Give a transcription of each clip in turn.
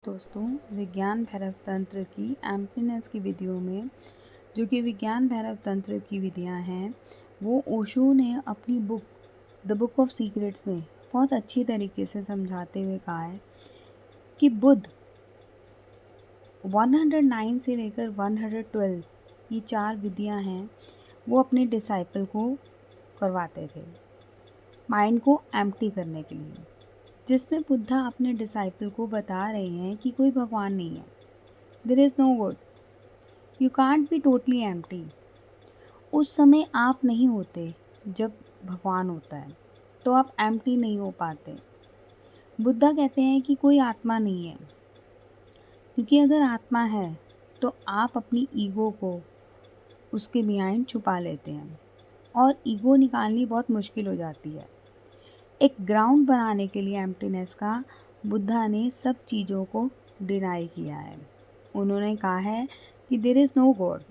दोस्तों, विज्ञान भैरव तंत्र की एम्प्टीनेस की विधियों में जो कि विज्ञान भैरव तंत्र की विधियां हैं, वो ओशो ने अपनी book the book of secrets में बहुत अच्छी तरीके से समझाते हुए कहा है कि बुद्ध 109 से लेकर 112 ये 4 विधियां हैं, वो अपने डिसाइपल को करवाते थे माइंड को एम्प्टी करने के लिए, जिसमें बुद्धा अपने डिसाइपल को बता रहे हैं कि कोई भगवान नहीं है। There is no god, you can't be totally empty. उस समय आप नहीं होते जब भगवान होता है, तो आप एम्प्टी नहीं हो पाते। बुद्धा कहते हैं कि कोई आत्मा नहीं है, क्योंकि अगर आत्मा है तो आप अपनी ईगो को उसके बिहाइंड छुपा लेते हैं और ईगो निकालनी बहुत मुश्किल हो जाती है। एक ग्राउंड बनाने के लिए एम्प्टीनेस का बुद्धा ने सब चीज़ों को डिनाई किया है। उन्होंने कहा है कि देयर इज़ नो गॉड।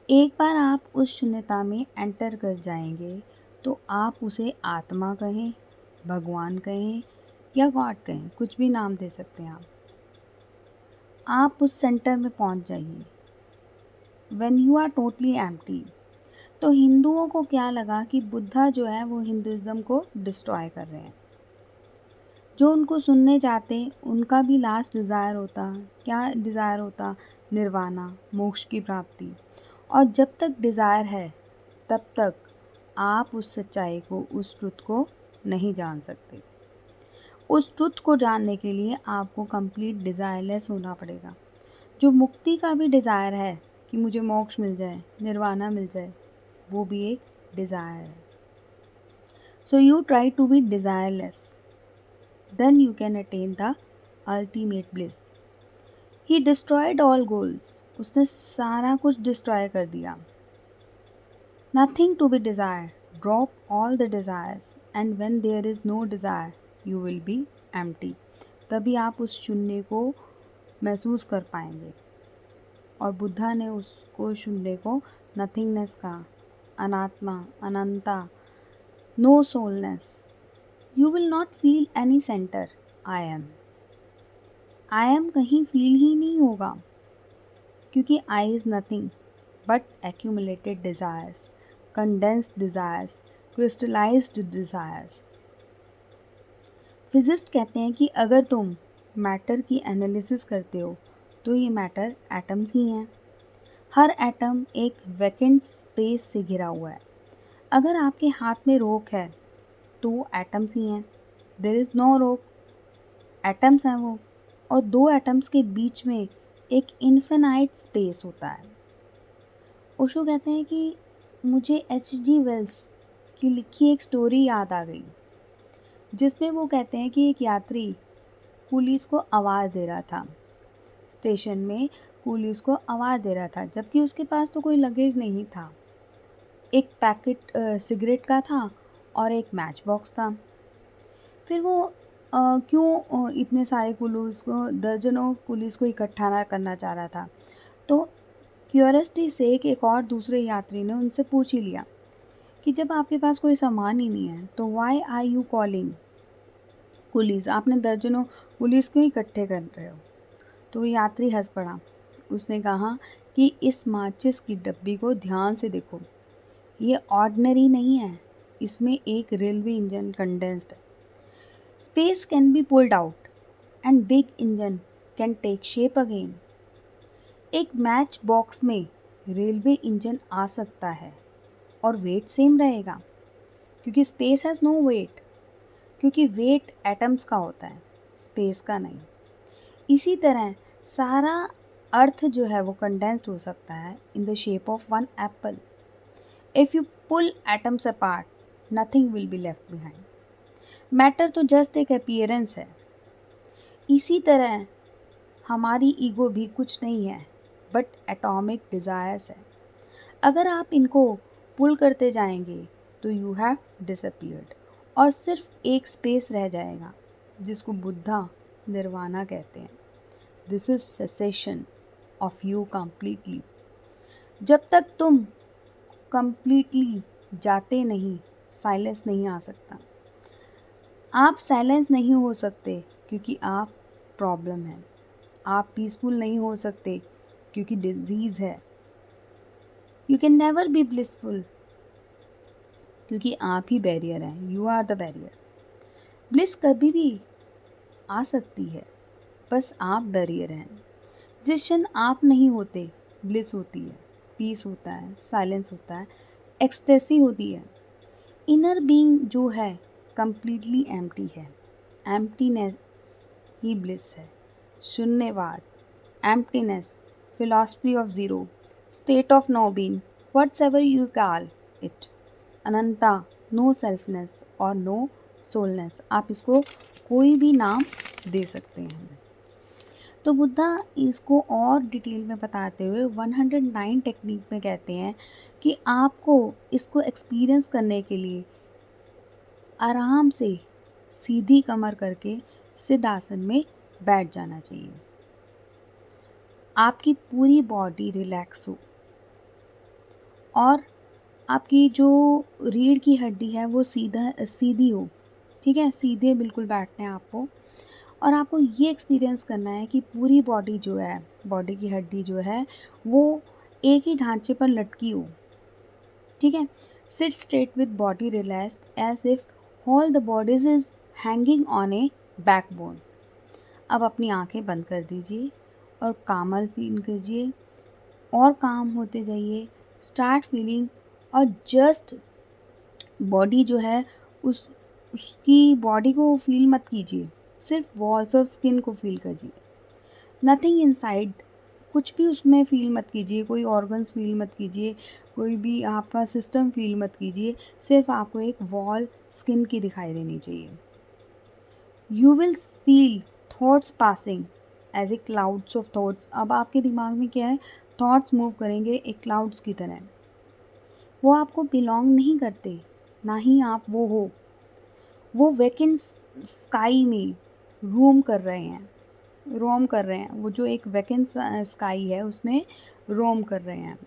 एक बार आप उस शून्यता में एंटर कर जाएंगे तो आप उसे आत्मा कहें, भगवान कहें या गॉड कहें, कुछ भी नाम दे सकते हैं आप उस सेंटर में पहुंच जाइए when you are totally empty. तो हिंदुओं को क्या लगा कि बुद्धा जो है वो हिंदुज़म को डिस्ट्रॉय कर रहे हैं। जो उनको सुनने जाते उनका भी लास्ट डिज़ायर होता, क्या डिज़ायर होता? निर्वाणा, मोक्ष की प्राप्ति। और जब तक डिज़ायर है तब तक आप उस सच्चाई को, उस ट्रुथ को नहीं जान सकते। उस ट्रुथ को जानने के लिए आपको कंप्लीट डिज़ायरलेस होना पड़ेगा। जो मुक्ति का भी डिज़ायर है कि मुझे मोक्ष मिल जाए, निर्वाणा मिल जाए, वो भी एक डिज़ायर है। So you try to be desireless, then you can attain the ultimate bliss. He destroyed all goals, उसने सारा कुछ डिस्ट्रॉय कर दिया। Nothing to be desired. Drop all the desires, and when there is no desire, you will be empty. तभी आप उस शून्य को महसूस कर पाएंगे। और बुद्धा ने उसको शून्य को नथिंगनेस कहा, अनात्मा, अनंता, no soulness. You will not feel any centre. I am कहीं फील ही नहीं होगा, क्योंकि I is nothing but accumulated desires, condensed desires, crystallized desires। Physicist कहते हैं कि अगर तुम मैटर की एनालिसिस करते हो तो ये मैटर एटम्स ही हैं। हर एटम एक वैकेंट स्पेस से घिरा हुआ है। अगर आपके हाथ में रोक है तो वो एटम्स ही हैं। देयर इज़ नो रोक, एटम्स हैं वो। और दो एटम्स के बीच में एक इन्फिनाइट स्पेस होता है। ओशो कहते हैं कि मुझे H.G. वेल्स की लिखी एक स्टोरी याद आ गई, जिसमें वो कहते हैं कि एक यात्री पुलिस को आवाज़ दे रहा था। स्टेशन में पुलिस को आवाज़ दे रहा था, जबकि उसके पास तो कोई लगेज नहीं था। एक पैकेट सिगरेट का था और एक मैच बॉक्स था। फिर वो क्यों इतने सारे पुलिस को, दर्जनों पुलिस को इकट्ठा ना करना चाह रहा था? तो क्यूरियोसिटी से एक और दूसरे यात्री ने उनसे पूछ ही लिया कि जब आपके पास कोई सामान ही नहीं है तो why are you calling police? आपने दर्जनों पुलिस क्यों इकट्ठे कर रहे हो? तो यात्री हंस पड़ा। उसने कहा कि इस माचिस की डब्बी को ध्यान से देखो, ये ऑर्डिनरी नहीं है, इसमें एक रेलवे इंजन कंडेंस्ड है। Space can be pulled out and big engine can take shape again. एक मैच बॉक्स में रेलवे इंजन आ सकता है और वेट सेम रहेगा, क्योंकि स्पेस हैज़ नो वेट, क्योंकि वेट एटम्स का होता है, स्पेस का नहीं। इसी तरह सारा अर्थ जो है वो कंडेंस्ड हो सकता है in the shape of one apple. If you pull atoms apart, nothing will be left behind. Matter तो जस्ट एक अपीयरेंस है। इसी तरह हमारी ईगो भी कुछ नहीं है बट एटॉमिक डिज़ायर्स है। अगर आप इनको पुल करते जाएंगे तो यू हैव डिसअपीयर्ड, और सिर्फ एक स्पेस रह जाएगा जिसको बुद्धा निर्वाणा कहते हैं। This is cessation of you completely. जब तक तुम कम्प्लीटली जाते नहीं, साइलेंस नहीं आ सकता। आप साइलेंस नहीं हो सकते क्योंकि आप प्रॉब्लम है। आप पीसफुल नहीं हो सकते क्योंकि डिजीज़ है। You can never be blissful क्योंकि आप ही बैरियर हैं। You are the barrier. Bliss कभी भी आ सकती है, बस आप बैरियर हैं। जिस क्षण आप नहीं होते, ब्लिस होती है, पीस होता है, साइलेंस होता है, एक्सटेसी होती है। इनर बीइंग जो है कंप्लीटली एम्प्टी है। एम्प्टीनेस ही ब्लिस है। शून्यवाद, emptiness, philosophy of zero, state of no being, whatsoever you call it, अनंता, नो सेल्फनेस और नो सोलनेस, आप इसको कोई भी नाम दे सकते हैं। तो बुद्धा इसको और डिटेल में बताते हुए 109 टेक्निक में कहते हैं कि आपको इसको एक्सपीरियंस करने के लिए आराम से सीधी कमर करके सिद्ध आसन में बैठ जाना चाहिए। आपकी पूरी बॉडी रिलैक्स हो और आपकी जो रीढ़ की हड्डी है वो सीधी हो। ठीक है, सीधे बिल्कुल बैठना है आपको। और आपको ये एक्सपीरियंस करना है कि पूरी बॉडी जो है, बॉडी की हड्डी जो है वो एक ही ढांचे पर लटकी हो। ठीक है, sit straight with body relaxed as if all the bodies is hanging on a backbone. अब अपनी आंखें बंद कर दीजिए और कामल फील कीजिए और काम होते जाइए। स्टार्ट फीलिंग और जस्ट बॉडी जो है उसकी बॉडी को फील मत कीजिए, सिर्फ वॉल्स ऑफ स्किन को फील कीजिए। नथिंग इनसाइड, कुछ भी उसमें फील मत कीजिए, कोई ऑर्गन्स फील मत कीजिए, कोई भी आपका सिस्टम फील मत कीजिए, सिर्फ आपको एक वॉल स्किन की दिखाई देनी चाहिए। You will feel thoughts passing as a clouds of thoughts. अब आपके दिमाग में क्या है, थॉट्स मूव करेंगे एक क्लाउड्स की तरह। वो आपको बिलोंग नहीं करते, ना ही आप वो हो। वो वैकेंट स्काई में रोम कर रहे हैं। वो जो एक वैकेंट स्काई है उसमें रोम कर रहे हैं।